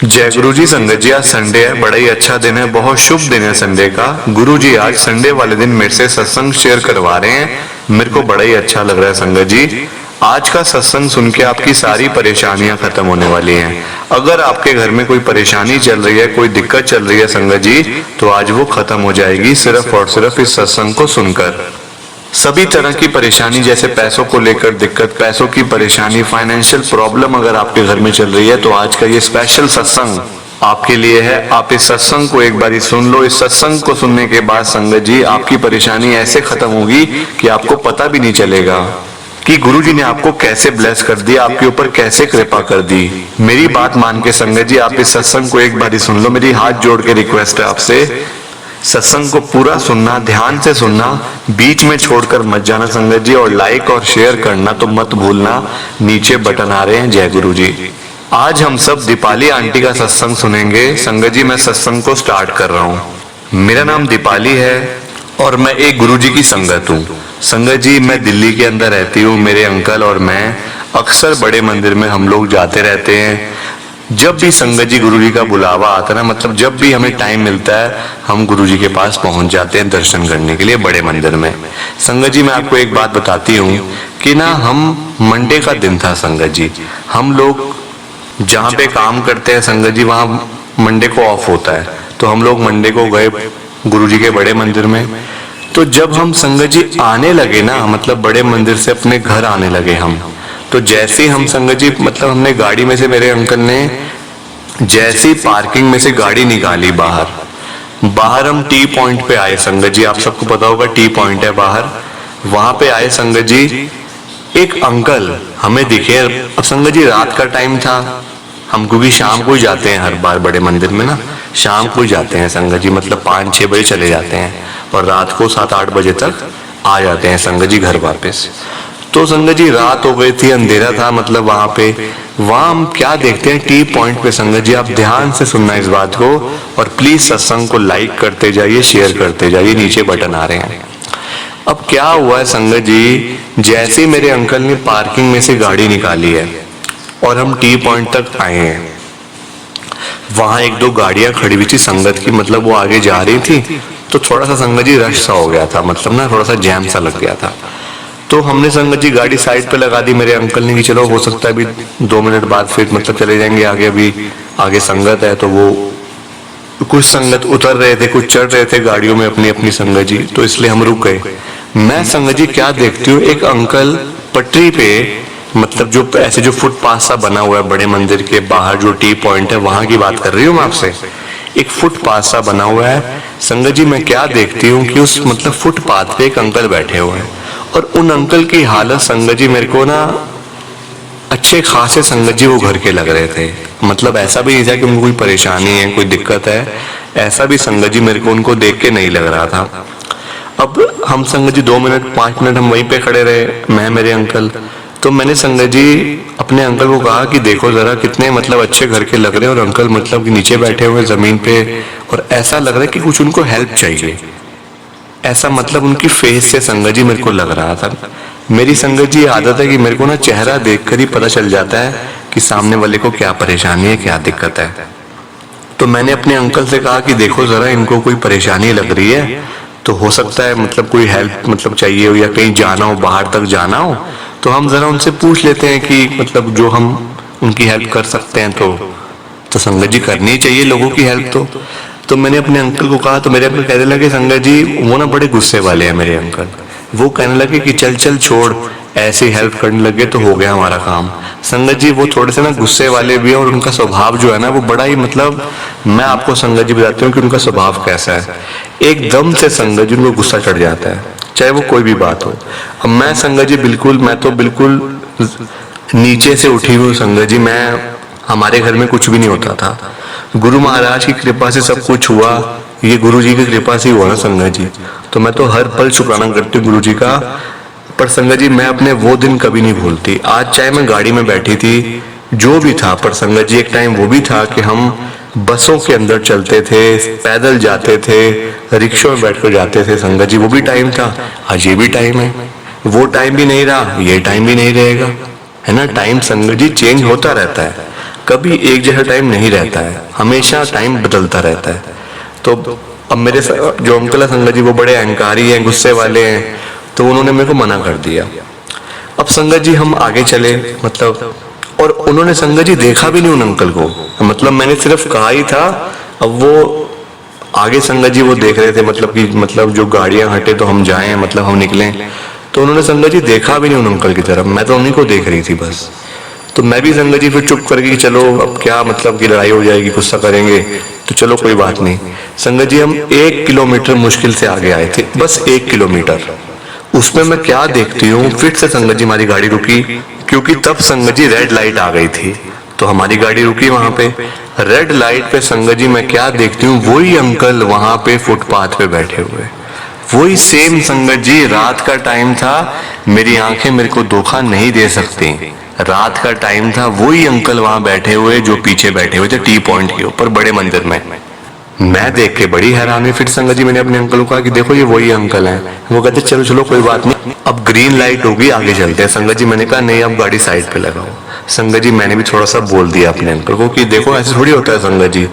जय गुरु जी। संगत जी, आज संडे है, बड़ा ही अच्छा दिन है, बहुत शुभ दिन है संडे का। गुरु जी आज संडे वाले दिन मेरे से सत्संग शेयर करवा रहे हैं, मेरे को बड़ा ही अच्छा लग रहा है। संगत जी आज का सत्संग सुन के आपकी सारी परेशानियां खत्म होने वाली हैं। अगर आपके घर में कोई परेशानी चल रही है, कोई दिक्कत चल रही है संगत जी, तो आज वो खत्म हो जाएगी सिर्फ और सिर्फ इस सत्संग को सुनकर। सभी तरह की परेशानी, जैसे पैसों को लेकर दिक्कत, पैसों की परेशानी, फाइनेंशियल प्रॉब्लम अगर आपके घर में चल रही है, तो आज का ये स्पेशल सत्संग आपके लिए है। आप इस सत्संग को एक बार सुन लो। इस सत्संग को सुनने के बाद संगत जी आपकी परेशानी ऐसे खत्म होगी कि आपको पता भी नहीं चलेगा कि गुरु जी ने आपको कैसे ब्लेस कर दिया, आपके ऊपर कैसे कृपा कर दी। मेरी बात मान के संगत जी आप इस सत्संग को एक बार सुन लो। मेरी हाथ जोड़ के रिक्वेस्ट है आपसे, सत्संग को पूरा सुनना, ध्यान से सुनना, बीच में छोड़कर मत जाना संगत जी। और लाइक और शेयर करना तो मत भूलना, नीचे बटन आ रहे हैं। जय गुरु जी। आज हम सब दीपाली आंटी का सत्संग सुनेंगे। संगत जी मैं सत्संग को स्टार्ट कर रहा हूँ। मेरा नाम दीपाली है और मैं एक गुरु जी की संगत हूँ। संगत जी मैं दिल्ली के अंदर रहती हूँ। मेरे अंकल और मैं अक्सर बड़े मंदिर में हम लोग जाते रहते हैं। जब भी संगत जी गुरु जी का बुलावा आता है ना, मतलब जब भी हमें टाइम मिलता है, हम गुरु जी के पास पहुंच जाते हैं दर्शन करने के लिए बड़े मंदिर में। संगत जी मैं आपको एक बात बताती हूँ कि ना, हम मंडे का दिन था संगत जी, हम लोग जहाँ पे काम करते हैं संगत जी वहाँ मंडे को ऑफ होता है, तो हम लोग मंडे को गए गुरु जी के बड़े मंदिर में। तो जब हम संगत जी आने लगे ना, मतलब बड़े मंदिर से अपने घर आने लगे हम, तो जैसे हम संगत जी मतलब हमने गाड़ी में से, मेरे अंकल ने जैसी पार्किंग में से गाड़ी निकाली बाहर हम टी पॉइंट पे आए संगत जी। आप सबको पता होगा टी पॉइंट है बाहर, वहां पे आए संगत जी। एक अंकल हमें दिखे। अब संगत जी रात का टाइम था, हम क्योंकि शाम को ही जाते हैं हर बार बड़े मंदिर में ना, शाम को ही जाते हैं संगत जी, मतलब 5-6 बजे चले जाते हैं और रात को 7-8 बजे तक आ जाते हैं संगत जी घर वापस। तो संगत जी रात हो गई थी, अंधेरा था, मतलब वहां हम क्या देखते हैं टी पॉइंट पे संगत जी, आप ध्यान से सुनना इस बात को और प्लीज सत्संग को लाइक करते जाइए, शेयर करते जाइए, नीचे बटन आ रहे हैं। अब क्या हुआ है संगत जी, जैसे मेरे अंकल ने पार्किंग में से गाड़ी निकाली है और हम टी पॉइंट तक आए हैं, वहां 1-2 गाड़ियां खड़ी हुई थी संगत की, मतलब वो आगे जा रही थी, तो थोड़ा सा संगत जी रश सा हो गया था, मतलब ना थोड़ा सा जैम सा लग गया था। तो हमने संगत जी गाड़ी साइड पे लगा दी। मेरे अंकल ने कि चलो हो सकता है अभी 2 मिनट बाद फिर मतलब चले जाएंगे आगे, अभी आगे संगत है। तो वो कुछ संगत उतर रहे थे, कुछ चढ़ रहे थे गाड़ियों में अपनी अपनी संगत जी, तो इसलिए हम रुक गए। मैं संगत जी क्या देखती हूँ, एक अंकल पटरी पे, मतलब जो ऐसे जो फुटपाथ सा बना हुआ है बड़े मंदिर के बाहर, जो टी पॉइंट है वहां की बात कर रही हूँ मैं आपसे, एक फुटपाथ सा बना हुआ है संगत जी। मैं क्या देखती हूँ कि उस मतलब फुटपाथ पे एक अंकल बैठे हुए हैं और उन अंकल की हालत संगत जी मेरे को ना अच्छे खासे संगत जी वो घर के लग रहे थे। मतलब ऐसा भी नहीं था कि उनको कोई परेशानी है, कोई दिक्कत है, ऐसा भी संगत जी मेरे को उनको देख के नहीं लग रहा था। अब हम संगत जी 2 मिनट 5 मिनट हम वहीं पे खड़े रहे, मैं मेरे अंकल। तो मैंने संगत जी अपने अंकल को कहा कि देखो जरा कितने मतलब अच्छे घर के लग रहे हैं, और अंकल मतलब कि नीचे बैठे हुए जमीन पे, और ऐसा लग रहा है कि कुछ उनको हेल्प चाहिए, ऐसा मतलब उनकी फेस से संगत जी मेरे को लग रहा था। मेरी संगत जी आदत है कि मेरे को ना चेहरा देखकर ही पता चल जाता है कि सामने वाले को क्या परेशानी है, क्या दिक्कत है। तो मैंने अपने अंकल से कहा कि देखो जरा इनको कोई परेशानी लग रही है, तो हो सकता है मतलब कोई हेल्प मतलब चाहिए हो या कहीं जाना हो, बाहर तक जाना हो, तो हम जरा उनसे पूछ लेते हैं कि मतलब जो हम उनकी हेल्प कर सकते हैं तो संगत जी करनी चाहिए लोगों की हेल्प। तो मैंने अपने अंकल को कहा, तो मेरे अंकल कहने लगे संगत जी, वो ना बड़े गुस्से वाले हैं मेरे अंकल, वो कहने लगे कि चल चल छोड़, ऐसे हेल्प करने लगे तो हो गया हमारा काम। संगत जी वो थोड़े से ना गुस्से वाले भी हैं और उनका स्वभाव जो है ना वो बड़ा ही, मतलब मैं आपको संगत जी बताती हूँ कि उनका स्वभाव कैसा है। एकदम से संगत जी उनको गुस्सा चढ़ जाता है, चाहे वो कोई भी बात हो। अब मैं संगत जी मैं तो बिल्कुल नीचे से उठी हूँ संगत जी, हमारे घर में कुछ भी नहीं होता था, गुरु महाराज की कृपा से सब कुछ हुआ, ये गुरु जी की कृपा से हुआ ना संगत जी। तो मैं तो हर पल शुक्राना करती हूँ गुरु जी का। पर संगत जी मैं अपने वो दिन कभी नहीं भूलती। आज चाहे मैं गाड़ी में बैठी थी, जो भी था, पर संगत जी एक टाइम वो भी था कि हम बसों के अंदर चलते थे, पैदल जाते थे, रिक्शों में बैठकर जाते थे संगत जी, वो भी टाइम था। आज ये भी टाइम है, वो टाइम भी नहीं रहा, ये टाइम भी नहीं रहेगा, है ना। टाइम संगत जी चेंज होता रहता है। कभी एक जैसा टाइम नहीं रहता है, हमेशा टाइम बदलता रहता है। तो अब मेरे जो अंकल है संगत जी वो बड़े अहंकारी हैं, गुस्से वाले हैं, तो उन्होंने मेरे को मना कर दिया। अब संगत जी हम आगे चले, मतलब और उन्होंने संगत जी देखा भी नहीं उन अंकल को, मतलब मैंने सिर्फ कहा ही था। अब वो आगे संगत जी वो देख रहे थे, मतलब कि मतलब जो गाड़ियां हटे तो हम जाएं, मतलब हम निकलें, तो उन्होंने संगत जी देखा भी नहीं उन अंकल की तरफ, मैं तो उन्हीं को देख रही थी बस। तो मैं भी संगत जी फिर चुप करके कि चलो अब क्या मतलब की लड़ाई हो जाएगी, गुस्सा करेंगे, तो चलो कोई बात नहीं। संगत जी हम 1 किलोमीटर मुश्किल से आगे आए थे, बस 1 किलोमीटर। उसमें मैं क्या देखती हूँ, फिर से संगत जी हमारी गाड़ी रुकी, क्योंकि तब संगत जी रेड लाइट आ गई थी, तो हमारी गाड़ी रुकी वहां पे। रेड लाइट पे संगत जी मैं क्या देखती हूँ, वही अंकल वहां पे फुटपाथ पे बैठे हुए, वही सेम संगत जी। रात का टाइम था, मेरी आंखें मेरे को धोखा नहीं दे सकती, रात का टाइम था, वही अंकल वहां बैठे हुए जो पीछे बैठे हुए थे टी पॉइंट के ऊपर बड़े मंदिर में। मैं देख के बड़ी हैरान हुई। फिर संगत जी मैंने अपने अंकल को कहा कि देखो ये वही अंकल हैं। वो कहते चलो चलो कोई बात नहीं, अब ग्रीन लाइट होगी आगे चलते हैं। संगत जी मैंने कहा नहीं, अब गाड़ी साइड पे लगाओ। संगत जी मैंने भी थोड़ा सा बोल दिया अपने अंकल को कि देखो ऐसे थोड़ी होता है संगत जी।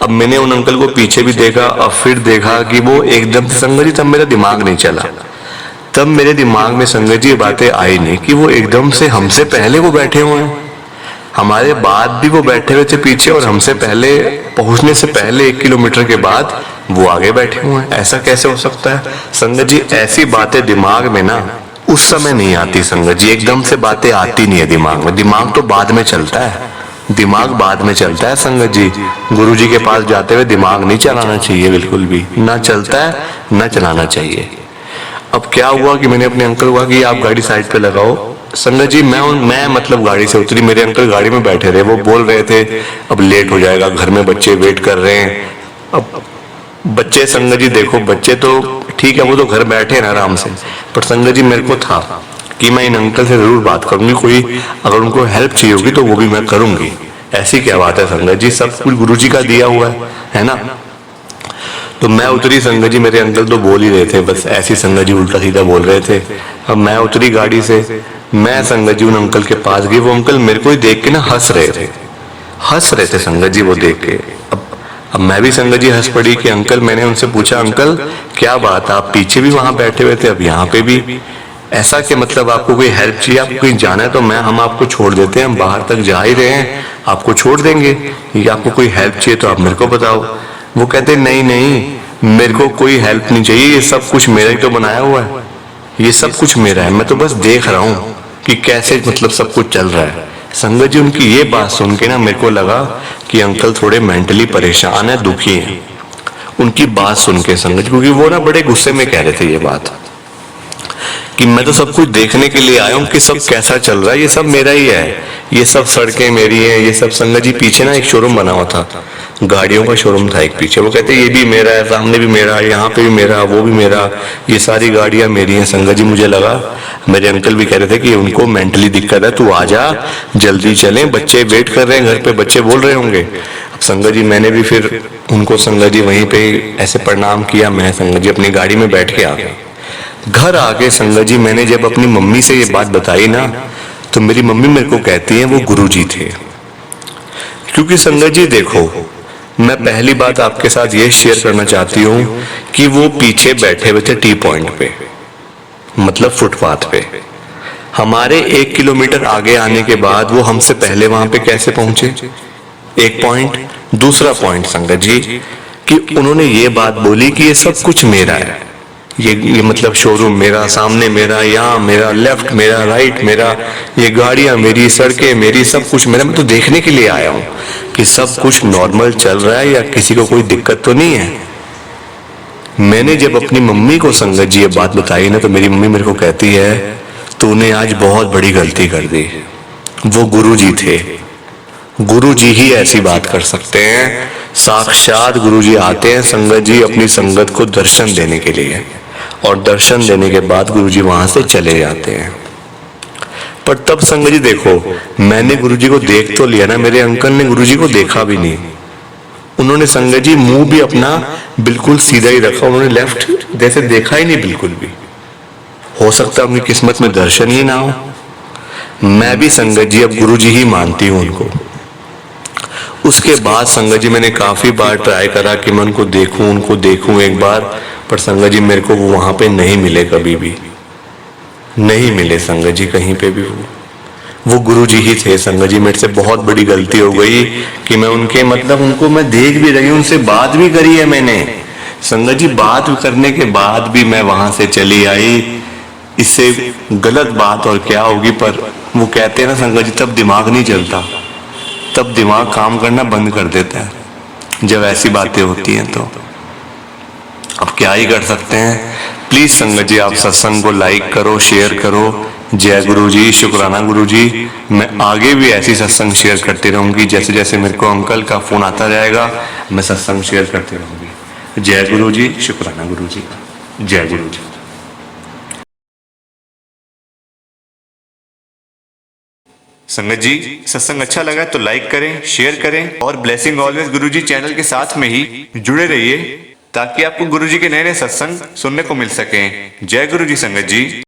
अब मैंने उन अंकल को पीछे भी देखा, अब फिर देखा कि वो एकदम से संगत जी, तब मेरा दिमाग नहीं चला, तब मेरे दिमाग में संगत जी बातें आई नहीं कि वो एकदम से हमसे पहले वो बैठे हुए हैं, हमारे बाद भी वो बैठे हुए थे पीछे, और हमसे पहले पहुंचने से पहले 1 किलोमीटर के बाद वो आगे बैठे हुए हैं। ऐसा कैसे हो सकता है संगत जी? ऐसी बातें दिमाग में ना उस समय नहीं आती संगत जी, एकदम से बातें आती नहीं है दिमाग में, दिमाग तो बाद में चलता है, दिमाग बाद में चलता है संगत जी। गुरु जी के पास जाते हुए दिमाग नहीं चलाना चाहिए, बिल्कुल भी ना चलता है ना चलाना चाहिए। अब क्या हुआ कि मैंने अपने अंकल को कहा कि आप गाड़ी साइड पे लगाओ। संगत जी मैं मतलब गाड़ी से उतरी, मेरे अंकल गाड़ी में बैठे रहे, वो बोल रहे थे अब लेट हो जाएगा, घर में बच्चे वेट कर रहे हैं। अब बच्चे संगत जी देखो, बच्चे तो ठीक है वो तो घर बैठे हैं आराम से, पर संगत जी मेरे को था कि मैं इन अंकल से जरूर बात करूंगी, कोई अगर उनको हेल्प चाहिए होगी तो वो भी मैं करूंगी। ऐसी क्या बात है संगत जी, सब कुछ गुरु जी का दिया हुआ है ना। तो मैं उतरी संगत जी, मेरे अंकल तो बोल ही रहे थे बस ऐसी संगत जी उल्टा सीधा बोल रहे थे। अब मैं उतरी गाड़ी से, मैं संगत जी उन अंकल के पास गई, वो अंकल मेरे को ही देख के ना हंस रहे थे संगत जी वो देख के। अब मैं भी संगत जी हंस पड़ी कि अंकल, मैंने उनसे पूछा अंकल क्या बात, आप पीछे भी वहां बैठे हुए थे अब यहाँ पे भी, ऐसा कि मतलब आपको कोई हेल्प चाहिए, आपको कहीं जाना है तो हम आपको छोड़ देते हैं, हम बाहर तक जा ही रहे हैं, आपको छोड़ देंगे, या आपको कोई हेल्प चाहिए तो आप मेरे को बताओ। वो कहते नहीं नहीं मेरे को कोई हेल्प नहीं चाहिए, ये सब कुछ मेरा ही तो बनाया हुआ है, ये सब कुछ मेरा है, मैं तो बस देख रहा हूँ कि कैसे मतलब सब कुछ चल रहा है। संगत जी उनकी ये बात सुन के ना मेरे को लगा कि अंकल थोड़े मेंटली परेशान है, दुखी हैं। उनकी बात सुन के संगत जी, क्योंकि वो ना बड़े गुस्से में कह रहे थे ये बात कि मैं तो सब कुछ देखने के लिए आया हूँ कि सब कैसा चल रहा है, ये सब मेरा ही है, ये सब सड़कें मेरी हैं, ये सब। संगत जी पीछे ना एक शोरूम बना हुआ था, गाड़ियों का शोरूम था एक पीछे, वो कहते ये भी मेरा है, सामने भी मेरा है, यहाँ पे भी मेरा, वो भी मेरा, ये सारी गाड़ियां मेरी हैं। संगत जी मुझे लगा, मेरे अंकल भी कह रहे थे कि उनको मेंटली दिक्कत है, तू आ जा जल्दी चलें, बच्चे वेट कर रहे हैं घर पे, बच्चे बोल रहे होंगे। संगत जी मैंने भी फिर उनको संगत जी वहीं पे ऐसे प्रणाम किया, मैं संगत जी अपनी गाड़ी में बैठ के आ गया। घर आके संगत जी मैंने जब अपनी मम्मी से ये बात बताई ना, तो मेरी मम्मी मेरे को कहती है वो गुरुजी थे। क्योंकि संगत जी देखो, मैं पहली बात आपके साथ ये शेयर करना चाहती हूँ कि वो पीछे बैठे हुए थे टी पॉइंट पे, मतलब फुटपाथ पे। हमारे 1 किलोमीटर आगे आने के बाद वो हमसे पहले वहां पे कैसे पहुंचे, एक पॉइंट। दूसरा पॉइंट संगत जी कि उन्होंने ये बात बोली कि ये सब कुछ मेरा है, ये मतलब शोरूम मेरा, सामने मेरा, यहाँ मेरा, लेफ्ट मेरा, राइट मेरा, ये गाड़ियां मेरी, सड़कें मेरी, सब कुछ मेरा। मैं तो देखने के लिए आया हूँ कि सब कुछ नॉर्मल चल रहा है या किसी को कोई दिक्कत तो नहीं है। मैंने जब अपनी मम्मी को संगत जी ये बात बताई ना, तो मेरी मम्मी मेरे को कहती है तूने आज बहुत बड़ी गलती कर दी। वो गुरु जी थे, गुरु जी ही ऐसी बात कर सकते हैं, साक्षात गुरु जी आते हैं संगत जी अपनी संगत को दर्शन देने के लिए, और दर्शन देने के बाद गुरु जी वहां से चले जाते हैं। पर तब संगत जी देखो, मैंने गुरु जी को देख तो लिया ना, मेरे अंकल ने गुरु जी को देखा भी नहीं। उन्होंने संगत जी मुंह भी अपना बिल्कुल सीधा ही रखा, उन्होंने लेफ्ट जैसे देखा ही नहीं बिल्कुल भी। हो सकता है उनकी किस्मत में दर्शन ही ना हो। मैं भी संगत जी अब गुरु जी ही मानती हूँ उनको, उसके बाद संगत जी मैंने काफ़ी बार ट्राई करा कि मैं उनको देखूं एक बार, पर संगत जी मेरे को वो वहाँ पे नहीं मिले, कभी भी नहीं मिले संगत जी कहीं पे भी। वो गुरु जी ही थे संगत जी। मेरे से बहुत बड़ी गलती हो गई कि मैं उनके मतलब उनको मैं देख भी रही हूँ, उनसे बात भी करी है मैंने संगत जी, बात करने के बाद भी मैं वहां से चली आई। इससे गलत बात और क्या होगी, पर वो कहते हैं ना संगत जी, तब दिमाग नहीं चलता, तब दिमाग काम करना बंद कर देता है जब ऐसी बातें होती हैं। तो अब क्या ही कर सकते हैं। प्लीज संगत जी आप सत्संग को लाइक करो, शेयर करो। जय गुरु जी, शुक्राना गुरु जी। मैं आगे भी ऐसी सत्संग शेयर करती रहूंगी, जैसे जैसे मेरे को अंकल का फोन आता जाएगा मैं सत्संग शेयर करती रहूंगी। जय गुरु जी, शुक्राना गुरु जी, जय गुरु जी। संगत जी सत्संग अच्छा लगा तो लाइक करें, शेयर करें और ब्लेसिंग ऑलवेज गुरुजी चैनल के साथ में ही जुड़े रहिए, ताकि आपको गुरुजी के नए नए सत्संग सुनने को मिल सकें। जय गुरु जी संगत जी।